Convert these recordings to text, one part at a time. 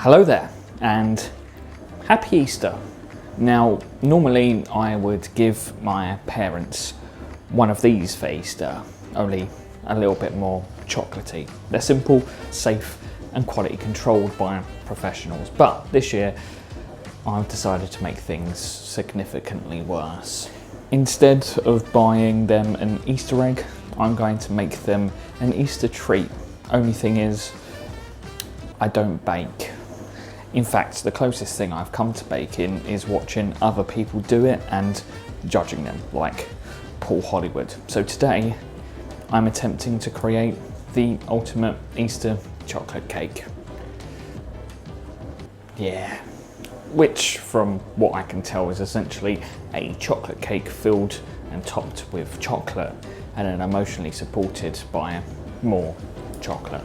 Hello there and happy Easter. Now, normally I would give my parents one of these for Easter, only a little bit more chocolatey. They're simple, safe and quality controlled by professionals, but this year I've decided to make things significantly worse. Instead of buying them an Easter egg, I'm going to make them an Easter treat. Only thing is, I don't bake. In fact, the closest thing I've come to baking is watching other people do it and judging them, like Paul Hollywood. So today, I'm attempting to create the ultimate Easter chocolate cake. Yeah. Which, from what I can tell, is essentially a chocolate cake filled and topped with chocolate and then emotionally supported by more chocolate.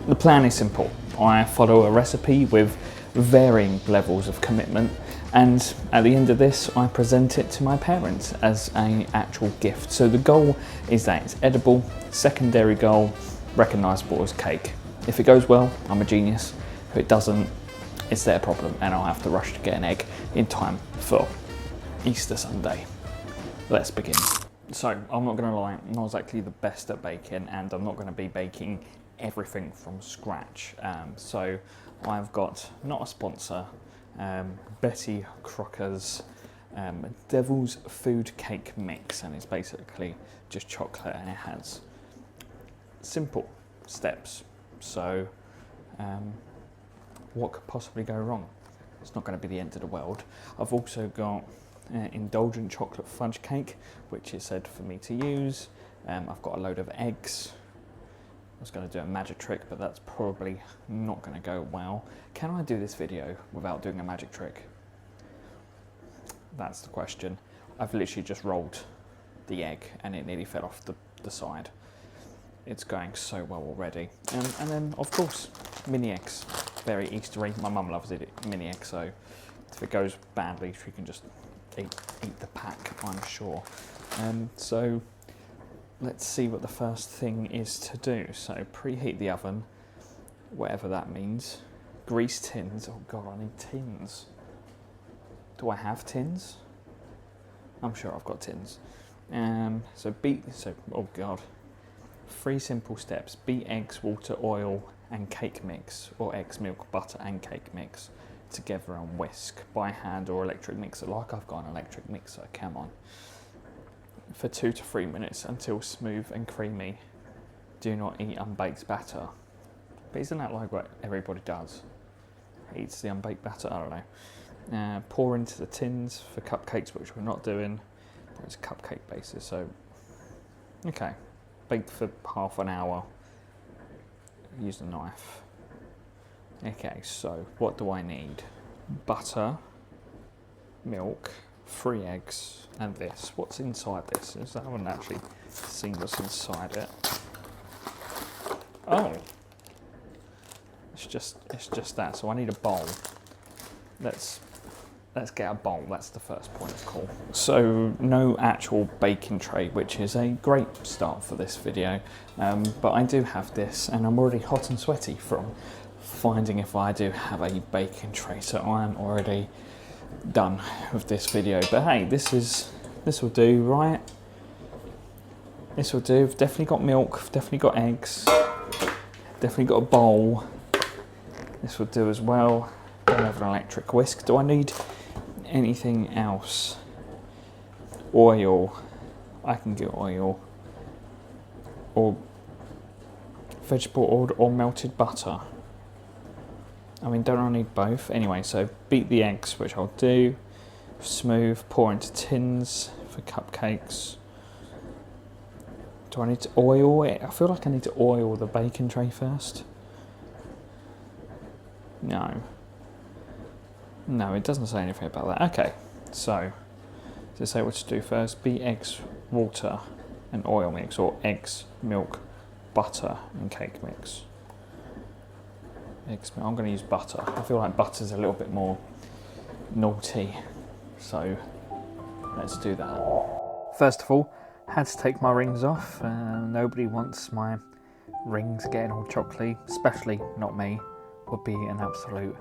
The plan is simple. I follow a recipe with varying levels of commitment, and at the end of this I present it to my parents as an actual gift. So the goal is that it's edible, secondary goal, recognisable as cake. If it goes well, I'm a genius. If it doesn't, it's their problem and I'll have to rush to get an egg in time for Easter Sunday. Let's begin. So I'm not going to lie, I'm not exactly the best at baking, and I'm not going to be baking everything from scratch. So I've got, not a sponsor, Betty Crocker's Devil's Food Cake Mix, and it's basically just chocolate and it has simple steps. So what could possibly go wrong? It's not going to be the end of the world. I've also got indulgent chocolate fudge cake, which is said for me to use. I've got a load of eggs. I was going to do a magic trick, but that's probably not going to go well. Can I do this video without doing a magic trick? That's the question. I've literally just rolled the egg and it nearly fell off the side. It's going so well already. And then, of course, mini eggs. Very Eastery. My mum loves it, mini eggs, so if it goes badly, she can just eat the pack, I'm sure. So let's see what the first thing is to do. So preheat the oven, whatever that means. Grease tins. Oh God, I need tins. Do I have tins? I'm sure I've got tins. Oh God. 3 simple steps. Beat eggs, water, oil and cake mix, or eggs, milk, butter and cake mix together and whisk by hand or electric mixer. Like I've got an electric mixer, come on. For 2 to 3 minutes until smooth and creamy. Do not eat unbaked batter. But isn't that like what everybody does? Eats the unbaked batter? I don't know. Pour into the tins for cupcakes, which we're not doing. It's cupcake bases, so okay. Bake for half an hour. Use a knife. Okay, so what do I need? Butter, milk, 3 eggs, and this. What's inside this? I haven't actually seen what's inside it. Oh, it's just that. So I need a bowl. Let's get a bowl. That's the first point of call. So no actual baking tray, which is a great start for this video. But I do have this, and I'm already hot and sweaty from finding if I do have a baking tray. So I am already done with this video. But hey, this will do, right? This will do. I've definitely got milk. I've definitely got eggs. Definitely got a bowl. This will do as well. Don't have an electric whisk. Do I need anything else? Oil. I can get oil. Or vegetable oil or melted butter. I mean, don't I need both? Anyway, so beat the eggs, which I'll do. Smooth, pour into tins for cupcakes. Do I need to oil it? I feel like I need to oil the baking tray first. No, it doesn't say anything about that. Okay, so does it say what to do first? Beat eggs, water and oil mix, or eggs, milk, butter and cake mix. Eggs, I'm going to use butter. I feel like butter's a little bit more naughty, so let's do that. First of all, had to take my rings off. Nobody wants my rings getting all chocolatey, especially not me. would be an absolute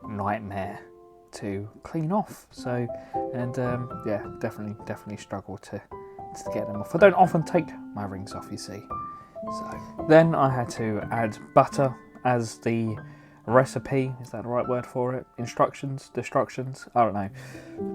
nightmare to clean off. So, and yeah, definitely struggle to get them off. I don't often take my rings off, you see. So then I had to add butter as the recipe. Is that the right word for it? Instructions? Destructions? I don't know.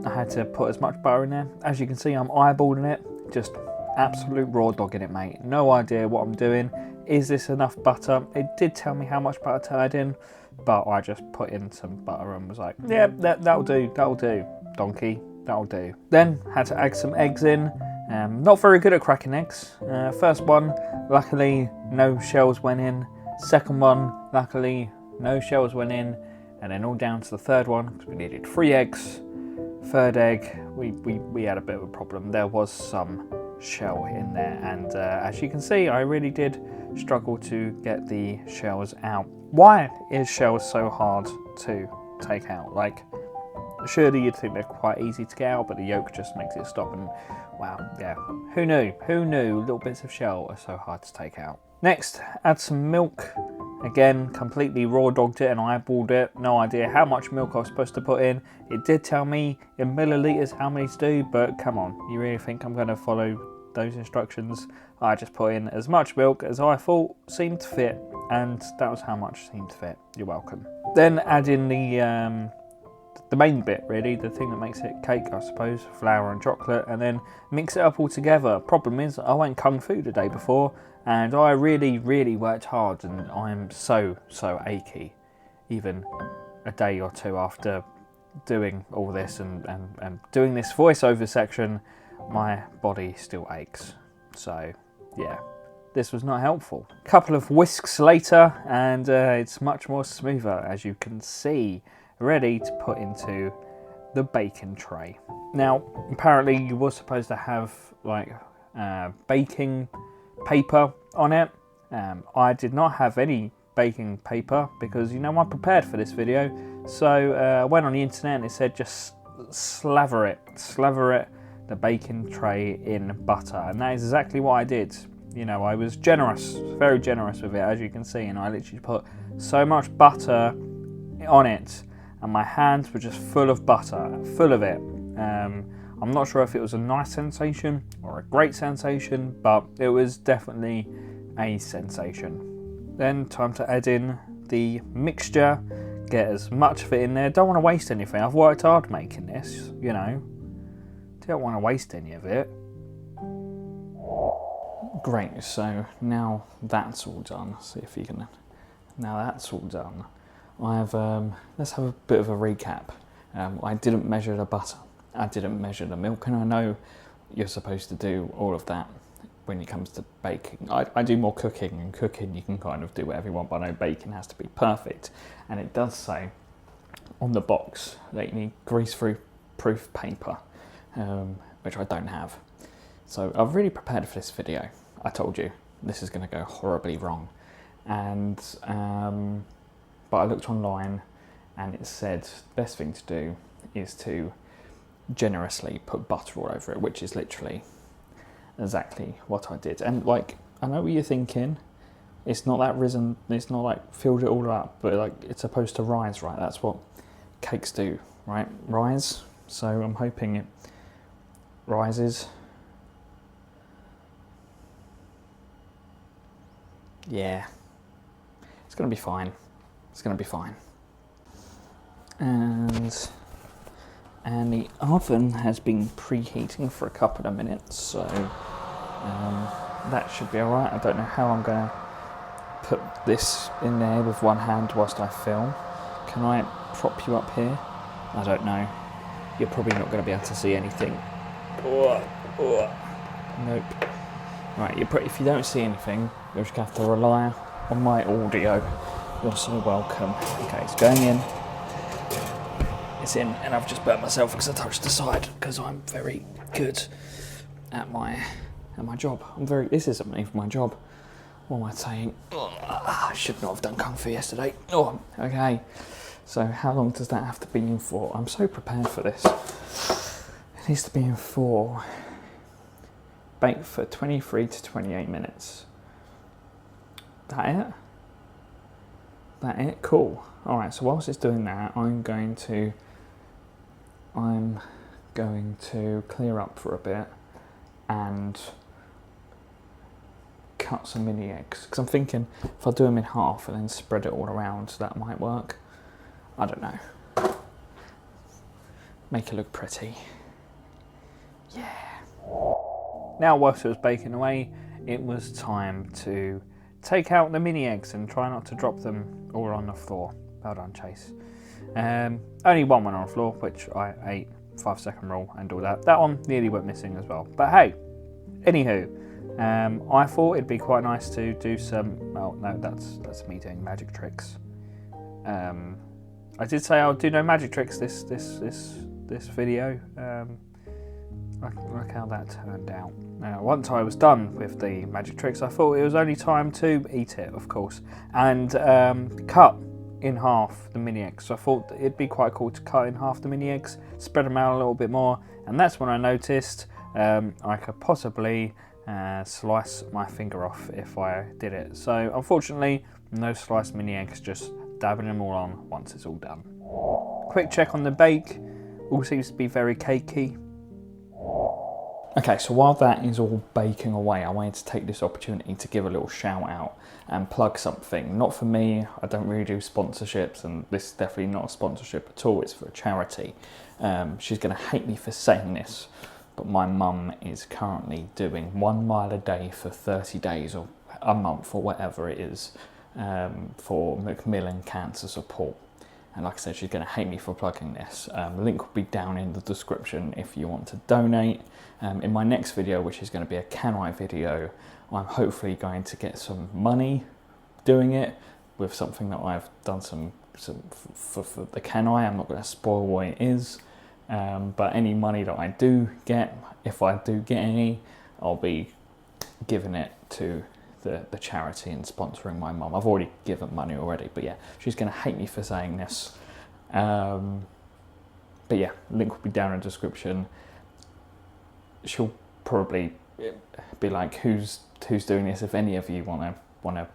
I had to put as much butter in there. As you can see, I'm eyeballing it. Just absolute raw dogging it, mate. No idea what I'm doing. Is this enough butter? It did tell me how much butter to add in, but I just put in some butter and was like, yeah, that'll do, donkey, that'll do. Then had to add some eggs in. Not very good at cracking eggs. First one, luckily no shells went in. Second one, luckily no shells went in. And then all down to the third one, because we needed 3 eggs. Third egg, we had a bit of a problem. There was some shell in there, and as you can see, I really did struggle to get the shells out. Why is shells so hard to take out? Like, surely you'd think they're quite easy to get out, but the yolk just makes it stop, and wow, yeah, who knew little bits of shell are so hard to take out. Next, add some milk. Again, completely raw dogged it and eyeballed it. No idea how much milk I was supposed to put in. It did tell me in millilitres how many to do, but come on, you really think I'm going to follow those instructions? I just put in as much milk as I thought seemed to fit, and that was how much seemed to fit. You're welcome. Then add in the main bit, really, the thing that makes it cake, I suppose, flour and chocolate, and then mix it up all together. Problem is, I went kung fu the day before, and I really worked hard, and I'm so achy, even a day or two after doing all this and doing this voiceover section. My body still aches. So yeah, this was not helpful. A couple of whisks later, and it's much more smoother, as you can see, ready to put into the baking tray. Now, apparently you were supposed to have like baking paper on it. I did not have any baking paper because, you know, I'm prepared for this video. So I went on the internet and it said just slather it, the baking tray in butter, and that is exactly what I did. You know, I was generous, very generous with it, as you can see, and I literally put so much butter on it, and my hands were just full of butter, full of it. I'm not sure if it was a nice sensation or a great sensation, but it was definitely a sensation. Then time to add in the mixture, get as much of it in there. Don't want to waste anything. I've worked hard making this, you know. Don't want to waste any of it. Great, so now that's all done. See if you can. Now that's all done. Let's have a bit of a recap. I didn't measure the butter. I didn't measure the milk, and I know you're supposed to do all of that when it comes to baking. I do more cooking, and cooking you can kind of do whatever you want, but I know baking has to be perfect. And it does say on the box that you need grease-proof paper, which I don't have. So I've really prepared for this video. I told you this is going to go horribly wrong, and but I looked online and it said the best thing to do is to generously put butter all over it, which is literally exactly what I did. And like, I know what you're thinking, it's not that risen, it's not like filled it all up, but like it's supposed to rise, right? That's what cakes do, right? Rise. So I'm hoping it rises. Yeah, it's gonna be fine. It's gonna be fine. And the oven has been preheating for a couple of minutes, so that should be all right. I don't know how I'm gonna put this in there with one hand whilst I film. Can I prop you up here? I don't know. You're probably not gonna be able to see anything. Nope. Right, if you don't see anything, you're just going to have to rely on my audio. You're so welcome. Okay, it's going in. It's in, and I've just burnt myself because I touched the side, because I'm very good at my job. This isn't even my job. What am I saying? I should not have done Kung Fu yesterday. Oh, okay. So how long does that have to be in for? I'm so prepared for this. It needs to be in for... Bake for 23 to 28 minutes. That it? that it? Cool. All right, so whilst it's doing that, I'm going to clear up for a bit and cut some mini eggs, because I'm thinking if I do them in half and then spread it all around, that might work. I don't know. Make it look pretty. Yeah. Now, whilst it was baking away, it was time to take out the mini eggs and try not to drop them all on the floor. Well done, Chase. Only one went on the floor, which I ate. 5-second rule and all that. That one nearly went missing as well. But hey, anywho, I thought it'd be quite nice to do some. Well, no, that's me doing magic tricks. I did say I'll do no magic tricks this video. Look how that turned out. Now, once I was done with the magic tricks, I thought it was only time to eat it, of course, and cut in half the mini eggs. So I thought it'd be quite cool to cut in half the mini eggs, spread them out a little bit more, and that's when I noticed I could possibly slice my finger off if I did it. So unfortunately, no sliced mini eggs, just dabbing them all on once it's all done. Quick check on the bake, all seems to be very cakey. Okay, so while that is all baking away, I wanted to take this opportunity to give a little shout out and plug something. Not for me, I don't really do sponsorships, and this is definitely not a sponsorship at all, it's for a charity. She's going to hate me for saying this, but my mum is currently doing 1 mile a day for 30 days or a month or whatever it is, for Macmillan Cancer Support. And like I said, she's going to hate me for plugging this. The link will be down in the description if you want to donate. In my next video, which is going to be a Can I video, I'm hopefully going to get some money doing it with something that I've done some for the Can I. I'm not going to spoil what it is, but any money that I do get, if I do get any, I'll be giving it to the charity and sponsoring my mum. I've already given money already, but yeah, she's going to hate me for saying this. But yeah, link will be down in the description. She'll probably be like, who's doing this? If any of you want to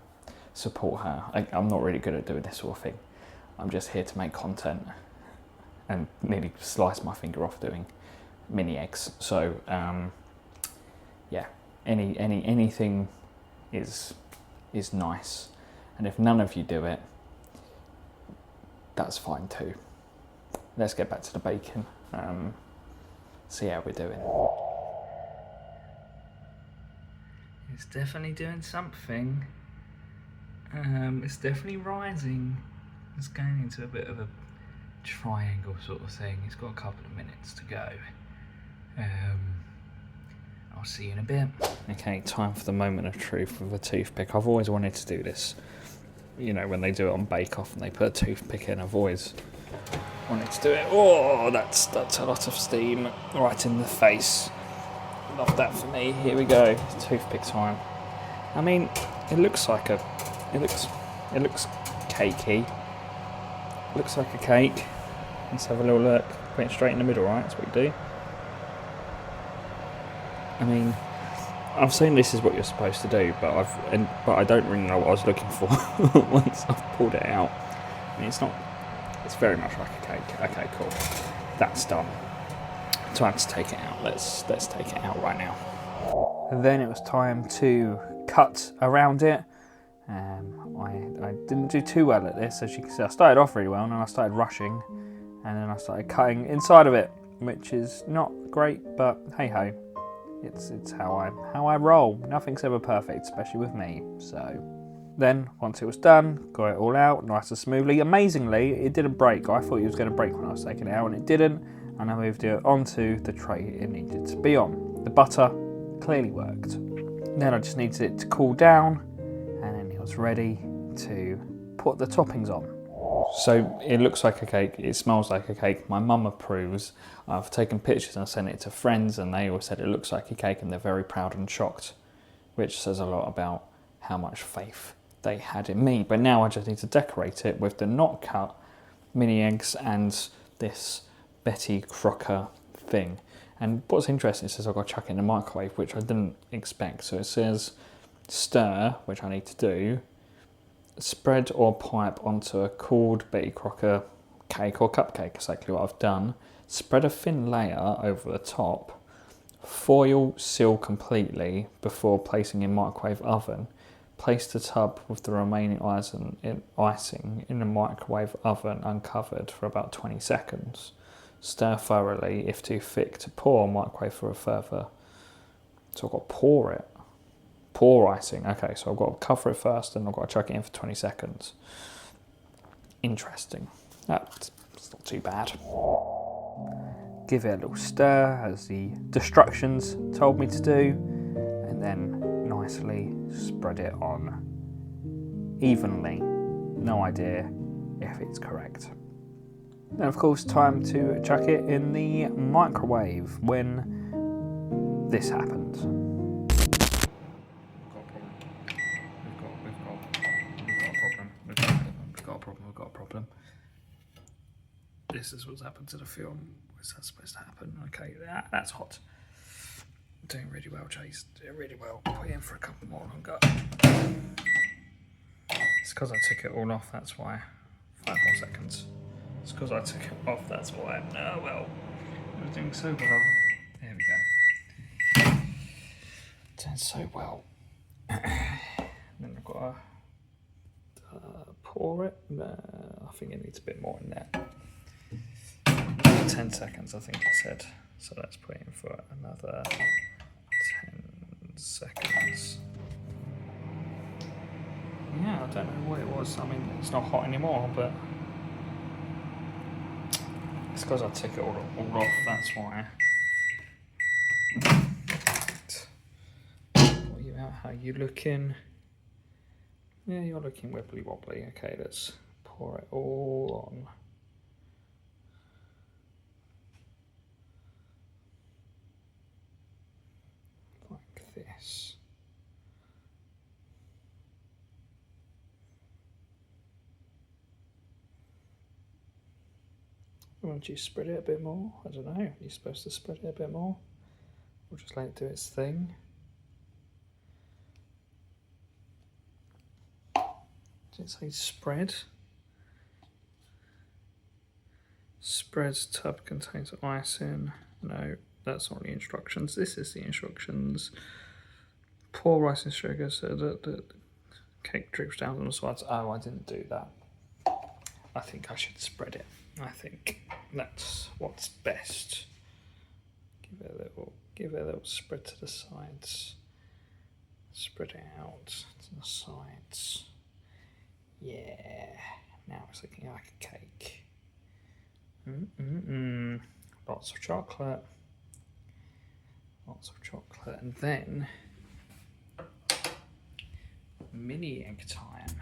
support her, I'm not really good at doing this sort of thing. I'm just here to make content and nearly slice my finger off doing mini eggs. So yeah, anything is nice, and if none of you do it, that's fine too. Let's get back to the bacon, see how we're doing. It's definitely doing something. It's definitely rising. It's going into a bit of a triangle sort of thing. It's got a couple of minutes to go. I'll see you in a bit. Okay, time for the moment of truth with a toothpick. I've always wanted to do this. You know, when they do it on Bake Off and they put a toothpick in, I've always wanted to do it. Oh, that's a lot of steam right in the face. Love that for me. Here we go. Toothpick time. I mean, it looks like it looks cakey. Looks like a cake. Let's have a little look. Put it straight in the middle, right? That's what you do. I mean, I've seen this is what you're supposed to do, but I don't really know what I was looking for once I've pulled it out. I mean, it's very much like a cake. Okay, cool. That's done. Time to take it out. Let's take it out right now. And then it was time to cut around it. I didn't do too well at this, as you can see. I started off really well, and then I started rushing, and then I started cutting inside of it, which is not great, but hey ho. It's how I roll. Nothing's ever perfect, especially with me. So then, once it was done, got it all out nice and smoothly. Amazingly, it didn't break. I thought it was going to break when I was taking it out, and it didn't. And I moved it onto the tray it needed to be on. The butter clearly worked. Then I just needed it to cool down, and then it was ready to put the toppings on. So it looks like a cake, it smells like a cake, my mum approves. I've taken pictures and sent it to friends, and they all said it looks like a cake, and they're very proud and shocked, which says a lot about how much faith they had in me. But now I just need to decorate it with the not cut mini eggs and this Betty Crocker thing. And what's interesting, it says I've got to chuck it in the microwave, which I didn't expect. So it says stir, which I need to do, spread or pipe onto a cooled Betty Crocker cake or cupcake, exactly what I've done. Spread a thin layer over the top, foil seal completely before placing in microwave oven. Place the tub with the remaining icing in the microwave oven uncovered for about 20 seconds. Stir thoroughly. If too thick to pour, microwave for a further. So I've got to pour it. Pour icing. Okay, so I've got to cover it first and I've got to chuck it in for 20 seconds. Interesting. That's not too bad. Give it a little stir as the instructions told me to do, and then nicely spread it on evenly. No idea if it's correct. Then of course time to chuck it in the microwave when this happened. We've got a problem. This is what's happened to the film. What's that supposed to happen? Okay, that's hot. Doing really well, Chase. Doing really well. Put it in for a couple more longer. It's because I took it all off, that's why. 5 more seconds. It's because I took it off, that's why. Oh well. I was doing so well. There we go. Doing so well. Then I've got to pour it. I think it needs a bit more in there. 10 seconds, I think it said. So let's put it in for another 10 seconds. Yeah, I don't know what it was. I mean, it's not hot anymore, but it's because I took it all off, that's why. What are you out? How are you looking? Yeah, you're looking wibbly wobbly. Okay, let's pour it all on. Like this. Won't you spread it a bit more? I don't know. You're supposed to spread it a bit more? Or just let it do its thing? Did it say spread? Spreads tub contains icing. No, that's not the instructions. This is the instructions. Pour rice and sugar so that the cake drips down on the sides. Oh, I didn't do that. I think I should spread it. I think that's what's best. Give it a little spread to the sides. Spread it out to the sides. Yeah. Now it's looking like a cake. Lots of chocolate. Lots of chocolate. And then mini egg time.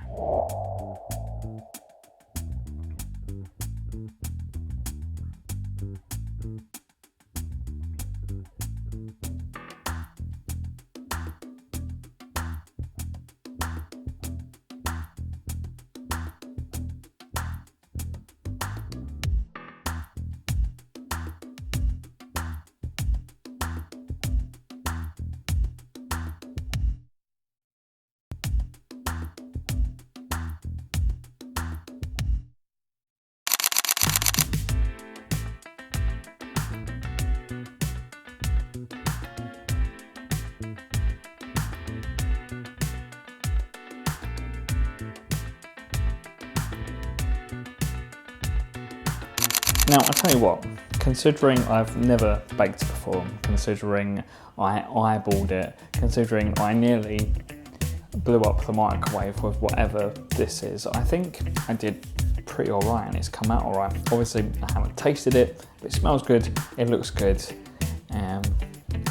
Now, I'll tell you what, considering I've never baked before, considering I eyeballed it, considering I nearly blew up the microwave with whatever this is, I think I did pretty alright and it's come out alright. Obviously, I haven't tasted it, but it smells good, it looks good,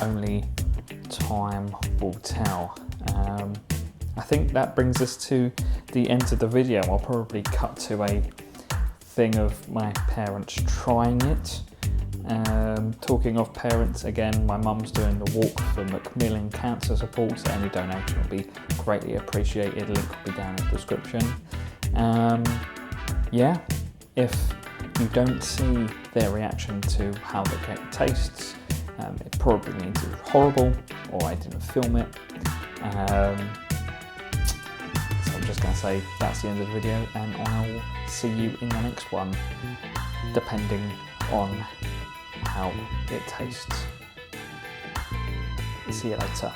only time will tell. I think that brings us to the end of the video. I'll probably cut to a thing of my parents trying it. Talking of parents, again, my mum's doing the walk for Macmillan Cancer Support, so any donation will be greatly appreciated. Link will be down in the description. Yeah, if you don't see their reaction to how the cake tastes, it probably means it was horrible or I didn't film it. So just going to say that's the end of the video, and I'll see you in the next one, depending on how it tastes. See you later.